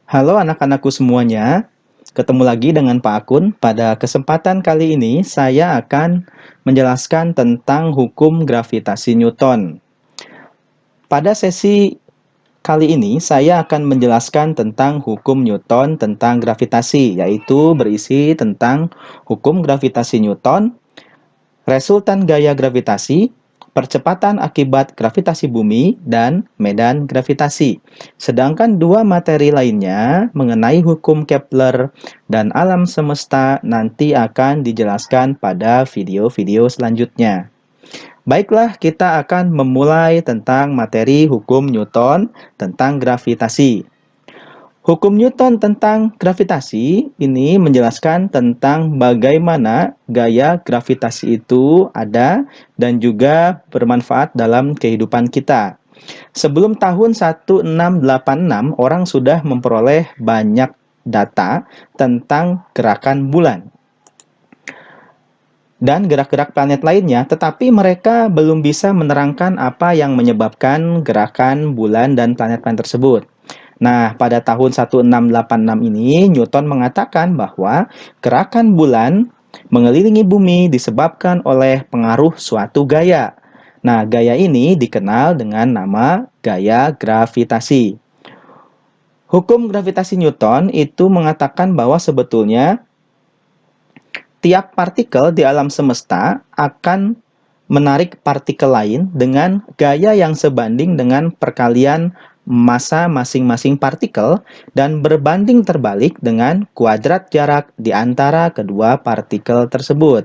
Halo anak-anakku semuanya, ketemu lagi dengan Pak Akun. Pada kesempatan kali ini, saya akan menjelaskan tentang hukum gravitasi Newton. Pada sesi kali ini, saya akan menjelaskan tentang hukum Newton tentang gravitasi, yaitu berisi tentang hukum gravitasi Newton, resultan gaya gravitasi, percepatan akibat gravitasi bumi, dan medan gravitasi. Sedangkan dua materi lainnya mengenai hukum Kepler dan alam semesta nanti akan dijelaskan pada video-video selanjutnya. Baiklah, kita akan memulai tentang materi hukum Newton tentang gravitasi. Hukum Newton tentang gravitasi ini menjelaskan tentang bagaimana gaya gravitasi itu ada dan juga bermanfaat dalam kehidupan kita. Sebelum tahun 1686, orang sudah memperoleh banyak data tentang gerakan bulan dan gerak-gerak planet lainnya, tetapi mereka belum bisa menerangkan apa yang menyebabkan gerakan bulan dan planet-planet tersebut. Nah, pada tahun 1686 ini, Newton mengatakan bahwa gerakan bulan mengelilingi bumi disebabkan oleh pengaruh suatu gaya. Nah, gaya ini dikenal dengan nama gaya gravitasi. Hukum gravitasi Newton itu mengatakan bahwa sebetulnya tiap partikel di alam semesta akan menarik partikel lain dengan gaya yang sebanding dengan perkalian massa masing-masing partikel dan berbanding terbalik dengan kuadrat jarak di antara kedua partikel tersebut.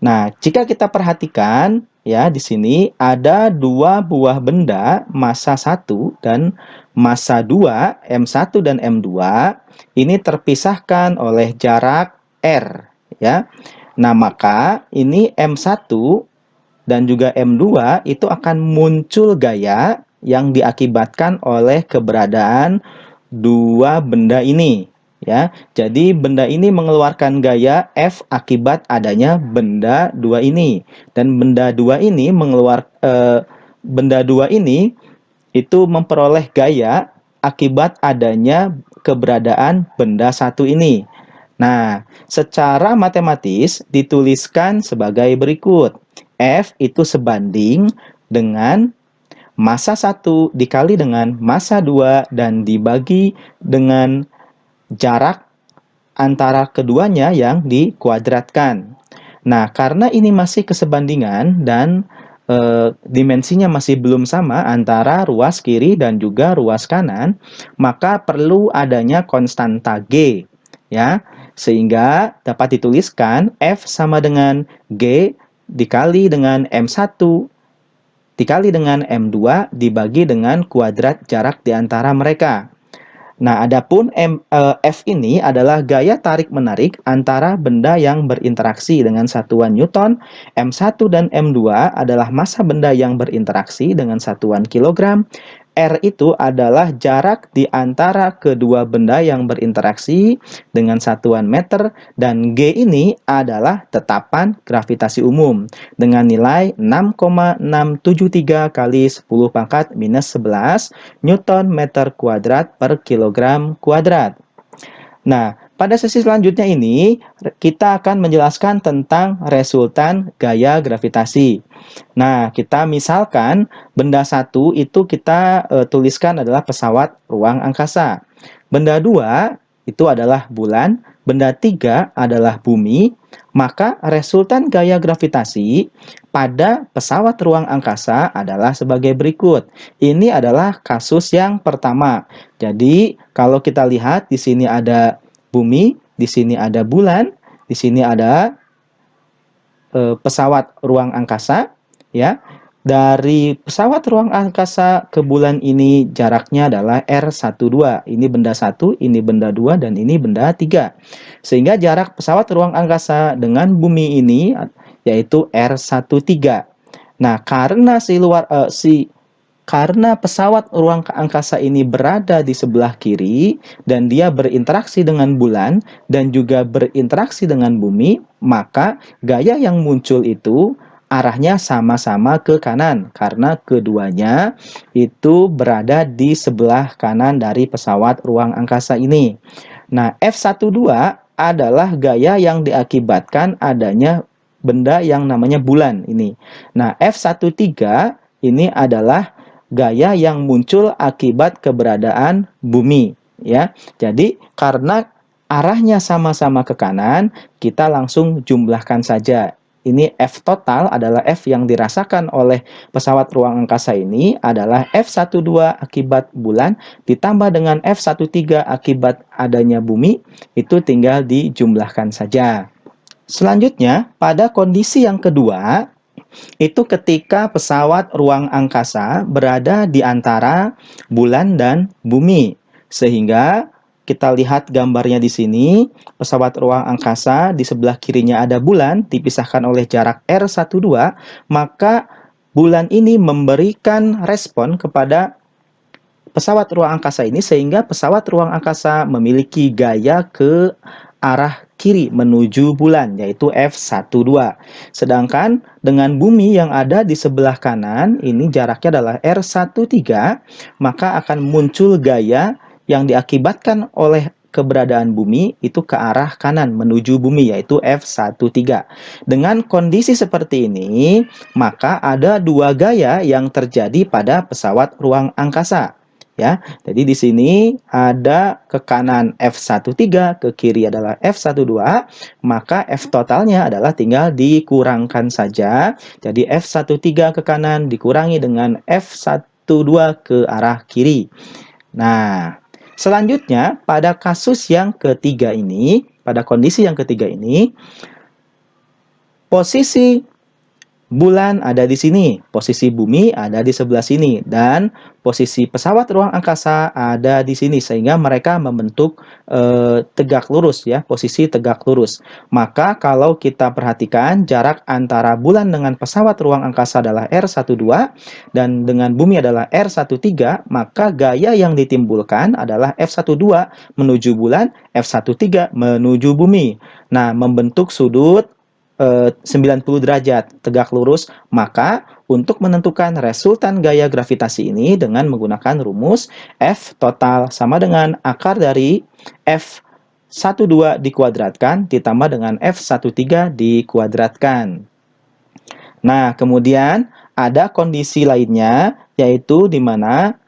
Nah, jika kita perhatikan ya di sini ada dua buah benda massa 1 dan massa 2, M1 dan M2, ini terpisahkan oleh jarak R ya. Nah, maka ini M1 dan juga M2 itu akan muncul gaya yang diakibatkan oleh keberadaan dua benda ini ya. Jadi benda ini mengeluarkan gaya F akibat adanya benda dua ini, dan benda dua ini itu memperoleh gaya akibat adanya keberadaan benda satu ini. Nah, secara matematis dituliskan sebagai berikut. F itu sebanding dengan massa 1 dikali dengan massa 2 dan dibagi dengan jarak antara keduanya yang dikuadratkan. Nah, karena ini masih kesebandingan dan dimensinya masih belum sama antara ruas kiri dan juga ruas kanan, maka perlu adanya konstanta G ya, sehingga dapat dituliskan F sama dengan G dikali dengan M1 dikali dengan M2 dibagi dengan kuadrat jarak di antara mereka. Nah, adapun F ini adalah gaya tarik-menarik antara benda yang berinteraksi dengan satuan Newton. M1 dan M2 adalah massa benda yang berinteraksi dengan satuan kilogram. R itu adalah jarak di antara kedua benda yang berinteraksi dengan satuan meter, dan G ini adalah tetapan gravitasi umum dengan nilai 6,673 kali 10 pangkat minus 11 Newton meter kuadrat per kilogram kuadrat. Nah, pada sesi selanjutnya ini, kita akan menjelaskan tentang resultan gaya gravitasi. Nah, kita misalkan benda satu itu kita tuliskan adalah pesawat ruang angkasa. Benda dua itu adalah bulan, benda tiga adalah bumi, maka resultan gaya gravitasi pada pesawat ruang angkasa adalah sebagai berikut. Ini adalah kasus yang pertama. Jadi, kalau kita lihat di sini ada bumi, di sini ada bulan, di sini ada pesawat ruang angkasa ya. Dari pesawat ruang angkasa ke bulan ini jaraknya adalah R12. Ini benda 1, ini benda 2, dan ini benda 3. Sehingga jarak pesawat ruang angkasa dengan bumi ini yaitu R13. Nah, karena pesawat ruang angkasa ini berada di sebelah kiri dan dia berinteraksi dengan bulan dan juga berinteraksi dengan bumi, maka gaya yang muncul itu arahnya sama-sama ke kanan karena keduanya itu berada di sebelah kanan dari pesawat ruang angkasa ini. Nah, F12 adalah gaya yang diakibatkan adanya benda yang namanya bulan ini. Nah, F13 ini adalah gaya yang muncul akibat keberadaan bumi, ya. Jadi, karena arahnya sama-sama ke kanan, kita langsung jumlahkan saja. Ini F total adalah F yang dirasakan oleh pesawat ruang angkasa ini adalah F12 akibat bulan ditambah dengan F13 akibat adanya bumi, itu tinggal dijumlahkan saja. Selanjutnya, pada kondisi yang kedua, itu ketika pesawat ruang angkasa berada di antara bulan dan bumi. Sehingga kita lihat gambarnya di sini, pesawat ruang angkasa di sebelah kirinya ada bulan, dipisahkan oleh jarak R12, maka bulan ini memberikan respon kepada pesawat ruang angkasa ini sehingga pesawat ruang angkasa memiliki gaya ke arah kiri menuju bulan, yaitu F12. Sedangkan dengan bumi yang ada di sebelah kanan, ini jaraknya adalah R13, maka akan muncul gaya yang diakibatkan oleh keberadaan bumi itu ke arah kanan menuju bumi, yaitu F13. Dengan kondisi seperti ini, maka ada dua gaya yang terjadi pada pesawat ruang angkasa. Ya, jadi di sini ada ke kanan F13, ke kiri adalah F12, maka F totalnya adalah tinggal dikurangkan saja. Jadi F13 ke kanan dikurangi dengan F12 ke arah kiri. Nah, selanjutnya pada kasus yang ketiga ini, pada kondisi yang ketiga ini, posisi bulan ada di sini, posisi bumi ada di sebelah sini, dan posisi pesawat ruang angkasa ada di sini, sehingga mereka membentuk tegak lurus ya, posisi tegak lurus. Maka kalau kita perhatikan jarak antara bulan dengan pesawat ruang angkasa adalah R12 dan dengan bumi adalah R13, maka gaya yang ditimbulkan adalah F12 menuju bulan, F13 menuju bumi. Nah, membentuk sudut 90 derajat tegak lurus, maka untuk menentukan resultan gaya gravitasi ini dengan menggunakan rumus F total sama dengan akar dari F12 dikuadratkan ditambah dengan F13 dikuadratkan. Nah, kemudian ada kondisi lainnya, yaitu di mana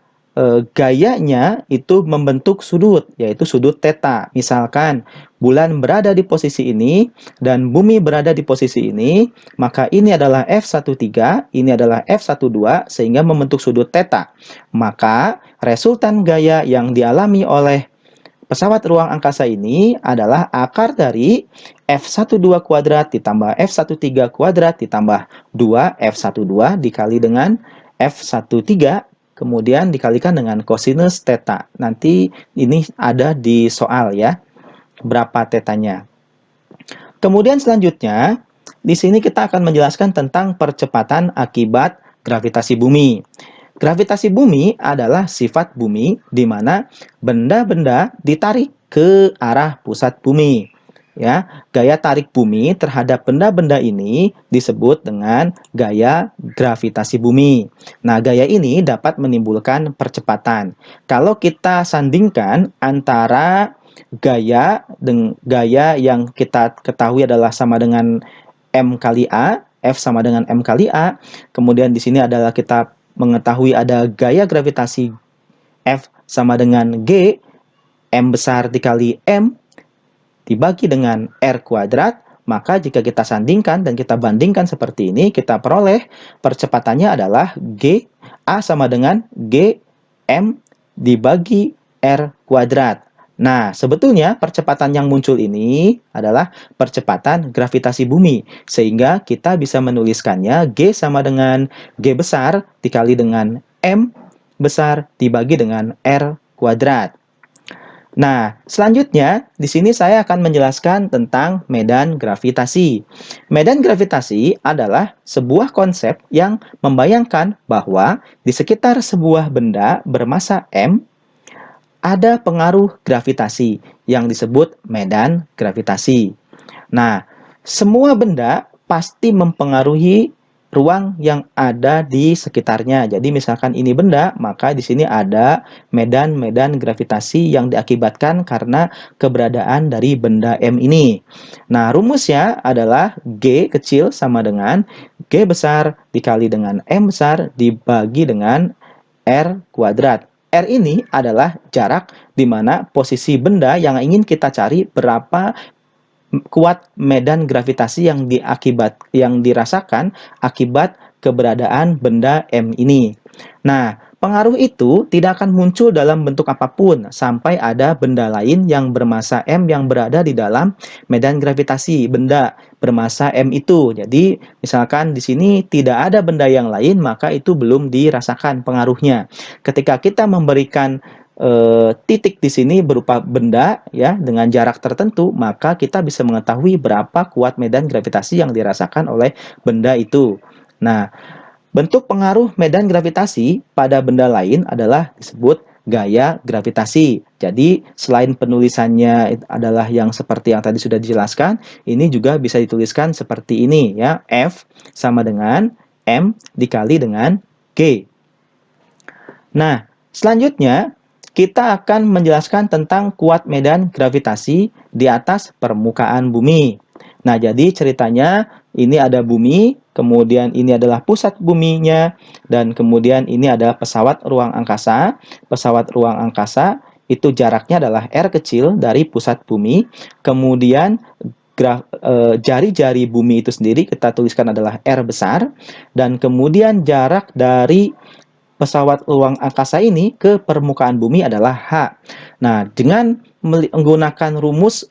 gayanya itu membentuk sudut, yaitu sudut theta. Misalkan bulan berada di posisi ini dan bumi berada di posisi ini, maka ini adalah F13, ini adalah F12 sehingga membentuk sudut theta. Maka resultan gaya yang dialami oleh pesawat ruang angkasa ini adalah akar dari F12 kuadrat ditambah F13 kuadrat ditambah 2 F12 dikali dengan F13 kemudian dikalikan dengan kosinus theta. Nanti ini ada di soal ya, berapa tetanya. Kemudian selanjutnya, di sini kita akan menjelaskan tentang percepatan akibat gravitasi bumi. Gravitasi bumi adalah sifat bumi di mana benda-benda ditarik ke arah pusat bumi. Ya, gaya tarik bumi terhadap benda-benda ini disebut dengan gaya gravitasi bumi. Nah, gaya ini dapat menimbulkan percepatan. Kalau kita sandingkan antara gaya dengan gaya yang kita ketahui adalah sama dengan M kali A, F sama dengan M kali A. Kemudian di sini adalah kita mengetahui ada gaya gravitasi F sama dengan G, M besar dikali M, dibagi dengan R kuadrat, maka jika kita sandingkan dan kita bandingkan seperti ini, kita peroleh percepatannya adalah G, A sama dengan G, M dibagi R kuadrat. Nah, sebetulnya percepatan yang muncul ini adalah percepatan gravitasi bumi. Sehingga kita bisa menuliskannya G sama dengan G besar dikali dengan M besar dibagi dengan R kuadrat. Nah, selanjutnya di sini saya akan menjelaskan tentang medan gravitasi. Medan gravitasi adalah sebuah konsep yang membayangkan bahwa di sekitar sebuah benda bermassa M ada pengaruh gravitasi yang disebut medan gravitasi. Nah, semua benda pasti mempengaruhi ruang yang ada di sekitarnya. Jadi misalkan ini benda, maka di sini ada medan-medan gravitasi yang diakibatkan karena keberadaan dari benda M ini. Nah, rumusnya adalah G kecil sama dengan G besar dikali dengan M besar dibagi dengan R kuadrat. R ini adalah jarak di mana posisi benda yang ingin kita cari berapa kuat medan gravitasi yang dirasakan akibat keberadaan benda M ini. Nah, pengaruh itu tidak akan muncul dalam bentuk apapun sampai ada benda lain yang bermassa M yang berada di dalam medan gravitasi benda bermassa M itu. Jadi, misalkan di sini tidak ada benda yang lain, maka itu belum dirasakan pengaruhnya. Ketika kita memberikan titik di sini berupa benda ya dengan jarak tertentu, maka kita bisa mengetahui berapa kuat medan gravitasi yang dirasakan oleh benda itu. Nah, bentuk pengaruh medan gravitasi pada benda lain adalah disebut gaya gravitasi. Jadi, selain penulisannya adalah yang seperti yang tadi sudah dijelaskan, ini juga bisa dituliskan seperti ini ya, F sama dengan M dikali dengan G. Nah, selanjutnya kita akan menjelaskan tentang kuat medan gravitasi di atas permukaan bumi. Nah, jadi ceritanya ini ada bumi, kemudian ini adalah pusat buminya, dan kemudian ini adalah pesawat ruang angkasa. Pesawat ruang angkasa itu jaraknya adalah R kecil dari pusat bumi, kemudian jari-jari bumi itu sendiri kita tuliskan adalah R besar, dan kemudian jarak dari pesawat ruang angkasa ini ke permukaan bumi adalah H. Nah, dengan menggunakan rumus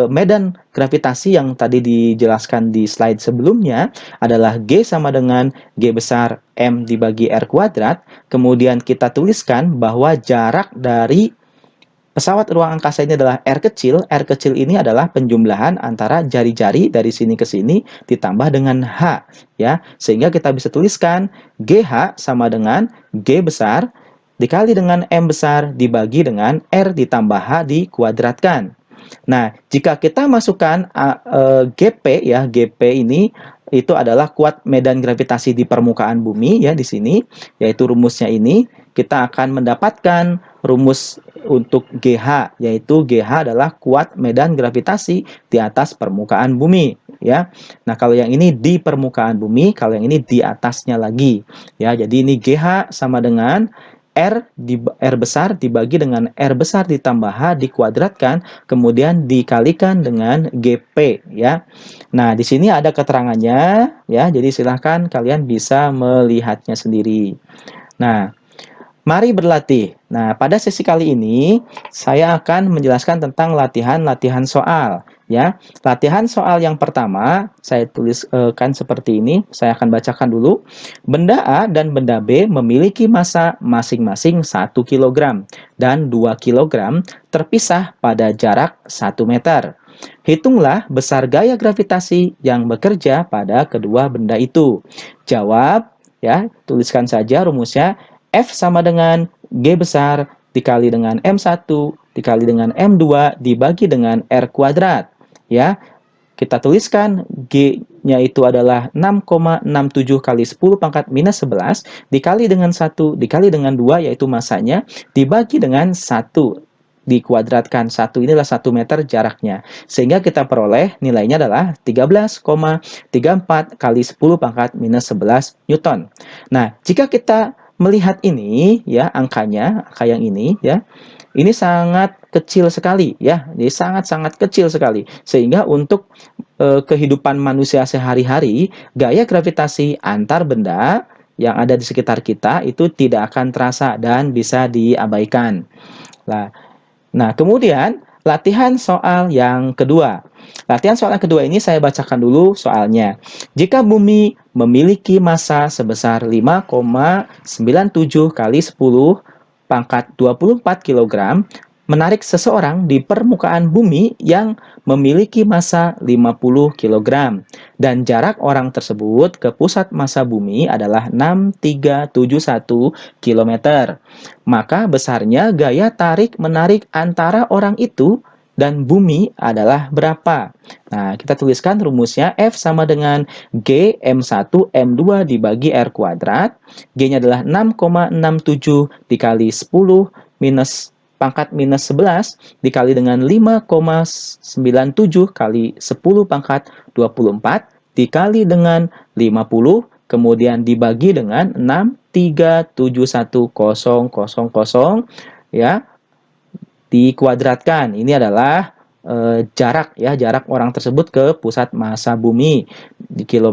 medan gravitasi yang tadi dijelaskan di slide sebelumnya adalah G sama dengan G besar M dibagi R kuadrat, kemudian kita tuliskan bahwa jarak dari pesawat ruang angkasa ini adalah R kecil. R kecil ini adalah penjumlahan antara jari-jari dari sini ke sini ditambah dengan H ya. Sehingga kita bisa tuliskan GH sama dengan G besar dikali dengan M besar dibagi dengan R ditambah H dikuadratkan. Nah, jika kita masukkan GP ya, GP ini itu adalah kuat medan gravitasi di permukaan bumi ya di sini, yaitu rumusnya ini kita akan mendapatkan rumus untuk GH, yaitu GH adalah kuat medan gravitasi di atas permukaan bumi ya. Nah, kalau yang ini di permukaan bumi, kalau yang ini di atasnya lagi ya. Jadi ini GH sama dengan R besar dibagi dengan R besar ditambah H dikuadratkan, kemudian dikalikan dengan GP ya. Nah, di sini ada keterangannya ya. Jadi silahkan kalian bisa melihatnya sendiri. Nah, mari berlatih. Nah, pada sesi kali ini saya akan menjelaskan tentang latihan-latihan soal ya. Latihan soal yang pertama saya tuliskan seperti ini. Saya akan bacakan dulu. Benda A dan benda B memiliki massa masing-masing 1 kg dan 2 kg terpisah pada jarak 1 meter. Hitunglah besar gaya gravitasi yang bekerja pada kedua benda itu. Jawab ya, tuliskan saja rumusnya. F sama dengan G besar dikali dengan M1 dikali dengan M2 dibagi dengan R kuadrat. Ya, kita tuliskan G-nya itu adalah 6,67 kali 10 pangkat minus 11 dikali dengan 1 dikali dengan 2 yaitu massanya dibagi dengan 1 dikuadratkan. 1 ini adalah 1 meter jaraknya. Sehingga kita peroleh nilainya adalah 13,34 kali 10 pangkat minus 11 Newton. Nah, jika kita melihat ini ya angka yang ini ya, ini sangat kecil sekali ya, jadi sangat-sangat kecil sekali sehingga untuk kehidupan manusia sehari-hari gaya gravitasi antar benda yang ada di sekitar kita itu tidak akan terasa dan bisa diabaikan. Nah, kemudian latihan soal yang kedua. Latihan soal yang kedua ini saya bacakan dulu soalnya. Jika bumi memiliki massa sebesar 5,97 kali 10 pangkat 24 kg, menarik seseorang di permukaan bumi yang memiliki massa 50 kg dan jarak orang tersebut ke pusat massa bumi adalah 6371 km. Maka besarnya gaya tarik-menarik antara orang itu dan bumi adalah berapa? Nah, kita tuliskan rumusnya F sama dengan G M1 M2 dibagi R kuadrat. G-nya adalah 6,67 dikali 10 minus pangkat minus 11 dikali dengan 5,97 kali 10 pangkat 24 dikali dengan 50, kemudian dibagi dengan 6,371,000 ya, dikuadratkan. Ini adalah jarak ya, jarak orang tersebut ke pusat massa bumi.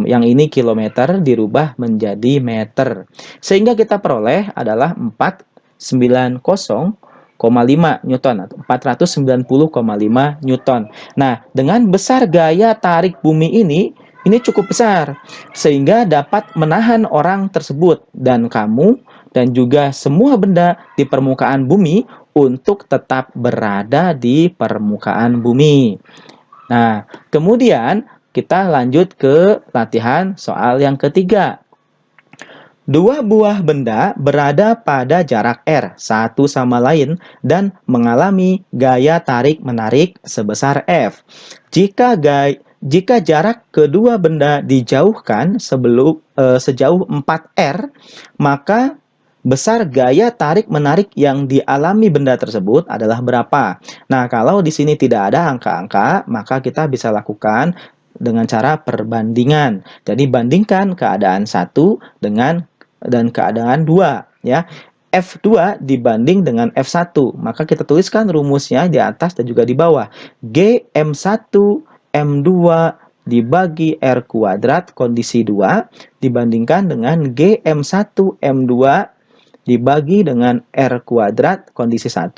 Yang ini kilometer dirubah menjadi meter. Sehingga kita peroleh adalah 490,5 Newton atau 490,5 Newton. Nah, dengan besar gaya tarik bumi ini cukup besar sehingga dapat menahan orang tersebut dan kamu dan juga semua benda di permukaan bumi untuk tetap berada di permukaan bumi. Nah, kemudian kita lanjut ke latihan soal yang ketiga. Dua buah benda berada pada jarak R satu sama lain dan mengalami gaya tarik-menarik sebesar F. Jika jarak kedua benda dijauhkan sejauh 4R, maka besar gaya tarik-menarik yang dialami benda tersebut adalah berapa? Nah, kalau di sini tidak ada angka-angka, maka kita bisa lakukan dengan cara perbandingan. Jadi, bandingkan keadaan 1 dan keadaan 2 ya. F2 dibanding dengan F1, maka kita tuliskan rumusnya di atas dan juga di bawah. G M1 M2 dibagi R kuadrat kondisi 2 dibandingkan dengan G M1 M2 dibagi dengan R kuadrat kondisi 1,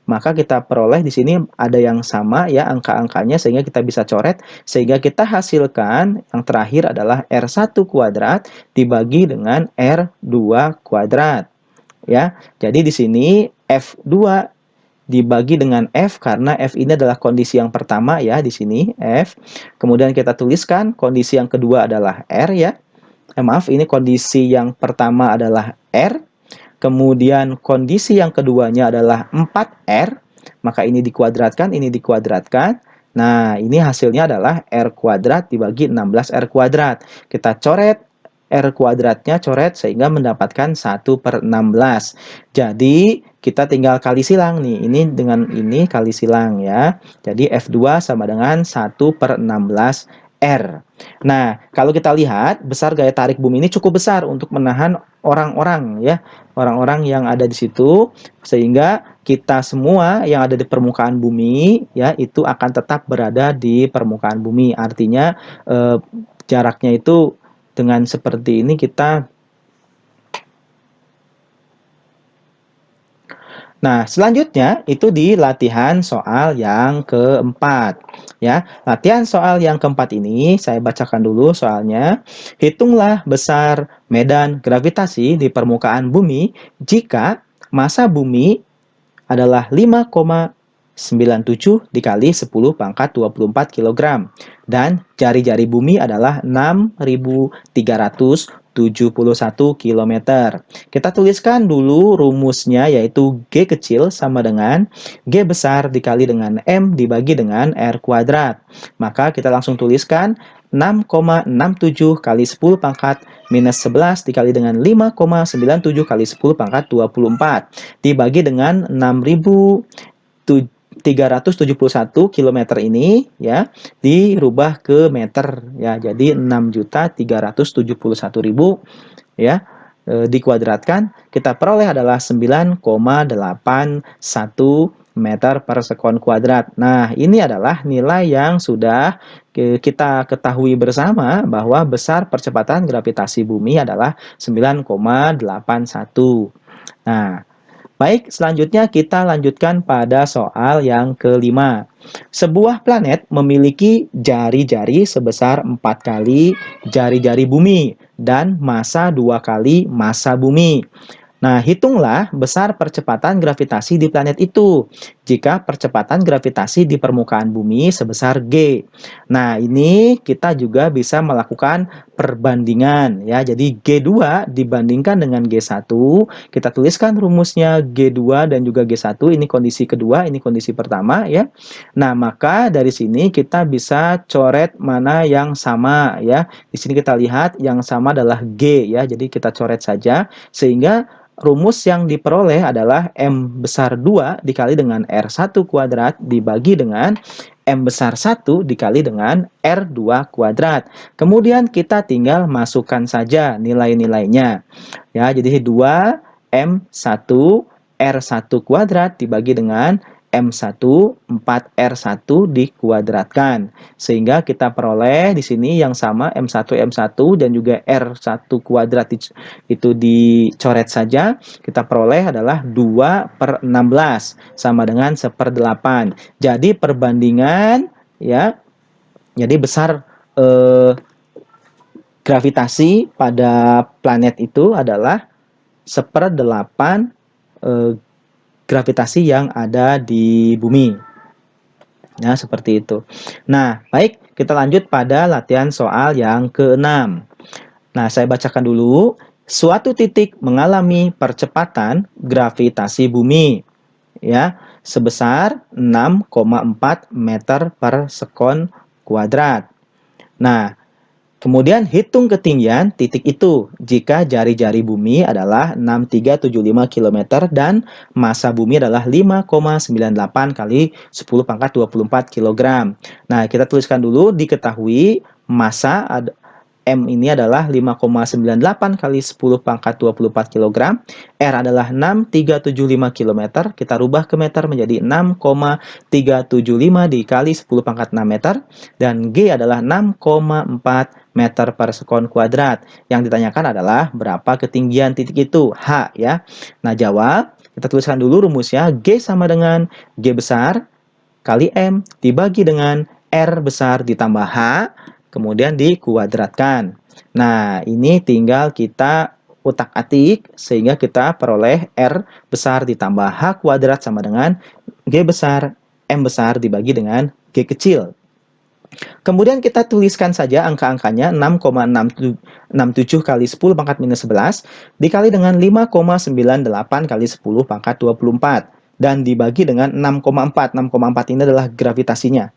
maka kita peroleh di sini ada yang sama ya angka-angkanya sehingga kita bisa coret, sehingga kita hasilkan yang terakhir adalah R1 kuadrat dibagi dengan R2 kuadrat. Ya, jadi di sini F2 dibagi dengan F karena F ini adalah kondisi yang pertama ya di sini F. Kemudian kita tuliskan kondisi yang kedua adalah R ya. Maaf, ini kondisi yang pertama adalah R. Kemudian kondisi yang keduanya adalah 4R, maka ini dikuadratkan, ini dikuadratkan. Nah, ini hasilnya adalah R kuadrat dibagi 16R kuadrat. Kita coret R kuadratnya, coret sehingga mendapatkan 1/16. Jadi, kita tinggal kali silang nih. Ini dengan ini kali silang ya. Jadi, F2 sama dengan 1/16R. Nah, kalau kita lihat, besar gaya tarik bumi ini cukup besar untuk menahan orang-orang ya, orang-orang yang ada di situ, sehingga kita semua yang ada di permukaan bumi ya itu akan tetap berada di permukaan bumi. Artinya jaraknya itu dengan seperti ini kita. Nah, selanjutnya itu di latihan soal yang keempat. Ya, latihan soal yang keempat ini saya bacakan dulu soalnya. Hitunglah besar medan gravitasi di permukaan bumi jika massa bumi adalah 5,97 dikali 10 pangkat 24 kg dan jari-jari bumi adalah 6.371 km. Kita tuliskan dulu rumusnya yaitu G kecil sama dengan G besar dikali dengan M dibagi dengan R kuadrat. Maka kita langsung tuliskan 6,67 kali 10 pangkat minus 11 dikali dengan 5,97 kali 10 pangkat 24 dibagi dengan 6.371 km ini ya dirubah ke meter ya, jadi 6.371.000 ya dikuadratkan, kita peroleh adalah 9,81 meter per sekon kuadrat. Nah, ini adalah nilai yang sudah kita ketahui bersama bahwa besar percepatan gravitasi bumi adalah 9,81. Nah, baik, selanjutnya kita lanjutkan pada soal yang kelima. Sebuah planet memiliki jari-jari sebesar 4 kali jari-jari bumi dan massa 2 kali massa bumi. Nah, hitunglah besar percepatan gravitasi di planet itu jika percepatan gravitasi di permukaan bumi sebesar G. Nah, ini kita juga bisa melakukan perbandingan ya. Jadi G2 dibandingkan dengan G1, kita tuliskan rumusnya G2 dan juga G1, ini kondisi kedua, ini kondisi pertama ya. Nah, maka dari sini kita bisa coret mana yang sama ya. Di sini kita lihat yang sama adalah G ya. Jadi kita coret saja sehingga rumus yang diperoleh adalah M besar 2 dikali dengan R1 kuadrat dibagi dengan M besar 1 dikali dengan R2 kuadrat. Kemudian kita tinggal masukkan saja nilai-nilainya. Ya, jadi 2 M1 R1 kuadrat dibagi dengan M1 4R1 dikuadratkan. Sehingga kita peroleh di sini yang sama M1 dan juga R1 kuadrat itu dicoret saja. Kita peroleh adalah 2/16 sama dengan 1/8. Jadi perbandingan ya, jadi besar gravitasi pada planet itu adalah 1/8 gravitasi yang ada di bumi. Ya, seperti itu. Nah, baik, kita lanjut pada latihan soal yang ke-6. Nah, saya bacakan dulu. Suatu titik mengalami percepatan gravitasi bumi ya sebesar 6,4 meter per sekon kuadrat. Nah, kemudian hitung ketinggian titik itu jika jari-jari bumi adalah 6375 km dan massa bumi adalah 5,98 kali 10 pangkat 24 kg. Nah, kita tuliskan dulu, diketahui massa M ini adalah 5,98 kali 10 pangkat 24 kg. R adalah 6375 km. Kita rubah ke meter menjadi 6,375 dikali 10 pangkat 6 meter. Dan G adalah 6,4 meter per sekon kuadrat. Yang ditanyakan adalah berapa ketinggian titik itu? H ya. Nah, jawab. Kita tuliskan dulu rumusnya. G sama dengan G besar kali M dibagi dengan R besar ditambah H, kemudian dikuadratkan. Nah, ini tinggal kita utak-atik sehingga kita peroleh R besar ditambah H kuadrat sama dengan G besar M besar dibagi dengan G kecil. Kemudian kita tuliskan saja angka-angkanya 6,67 kali 10 pangkat minus 11 dikali dengan 5,98 kali 10 pangkat 24 dan dibagi dengan 6,4. 6,4 ini adalah gravitasinya.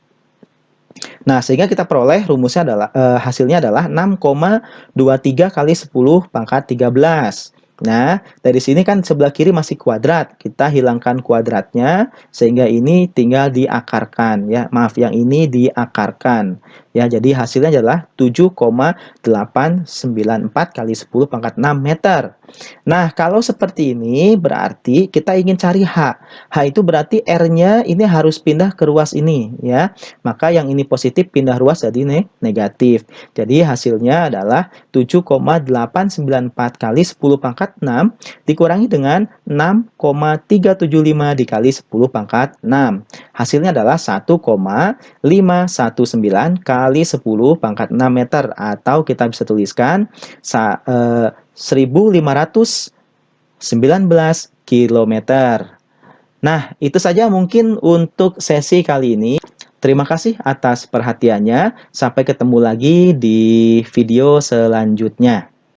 Nah, sehingga kita peroleh rumusnya adalah hasilnya adalah 6,23 kali 10 pangkat 13. Nah, dari sini kan sebelah kiri masih kuadrat. Kita hilangkan kuadratnya sehingga ini tinggal diakarkan ya. Maaf, yang ini diakarkan. Ya, jadi hasilnya adalah 7,894 kali 10 pangkat 6 meter. Nah, kalau seperti ini berarti kita ingin cari H. H itu berarti R-nya ini harus pindah ke ruas ini ya. Maka yang ini positif pindah ruas jadi negatif. Jadi hasilnya adalah 7,894 kali 10 pangkat 6 dikurangi dengan 6,375 dikali 10 pangkat 6. Hasilnya adalah 1,519 kali 10 pangkat 6 meter atau kita bisa tuliskan 1519 km. Nah, itu saja mungkin untuk sesi kali ini. Terima kasih atas perhatiannya. Sampai ketemu lagi di video selanjutnya.